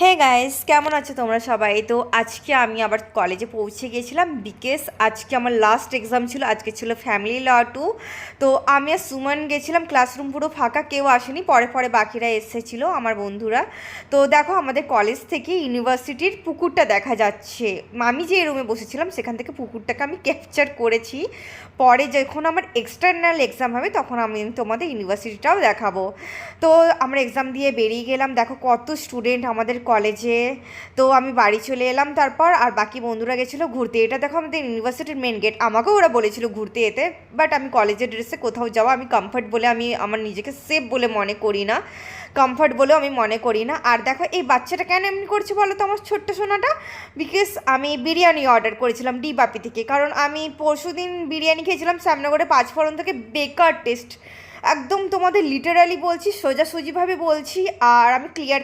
Hey guys, কেমন আছো তোমরা সবাই? তো আজকে আমি আবার কলেজে পৌঁছে গিয়েছিলাম বিকেস আজকে আমার লাস্ট এক্সাম ছিল। আজকে ছিল ফ্যামিলি ল 2। তো আমি আর সুমন গেছিলাম, ক্লাসরুম পুরো ফাঁকা, কেউ আসেনি। পরে পরে বাকিরা এসেছিলো আমার বন্ধুরা। তো দেখো, আমাদের কলেজ থেকে ইউনিভার্সিটির পুকুরটা দেখা যাচ্ছে। আমি যে রুমে বসেছিলাম সেখান থেকে পুকুরটাকে আমি ক্যাপচার করেছি। পরে যখন আমার এক্সটার্নাল এক্সাম হবে তখন আমি তোমাদের ইউনিভার্সিটিটাও দেখাবো। তো আমরা এক্সাম দিয়ে বেরিয়ে গেলাম, দেখো কত স্টুডেন্ট আমাদের কলেজে। তো আমি বাড়ি চলে এলাম তারপর, আর বাকি বন্ধুরা গেছিলো ঘুরতে। এটা দেখো আমাদের ইউনিভার্সিটির মেন গেট, আমাকেও ওরা বলেছিল ঘুরতে যেতে, বাট আমি কলেজের ড্রেসে কোথাও যাওয়া আমি কমফর্ট বলে, আমি আমার নিজেকে সেফ বলে মনে করি না, কমফর্ট বলেও আমি মনে করি না। আর দেখো এই বাচ্চাটা কেন এমনি করছে বলো তো, আমার ছোট্ট সোনাটা। বিকজ আমি বিরিয়ানি অর্ডার করেছিলাম ডি বাপি থেকে, কারণ আমি পরশু দিন বিরিয়ানি খেয়েছিলাম শ্যামনগরে পাঁচফোড়ন থেকে, বেকার টেস্ট একদম। তোমাদের লিটারালি বলছি, সোজাসুজিভাবে বলছি, আর আমি ক্লিয়ার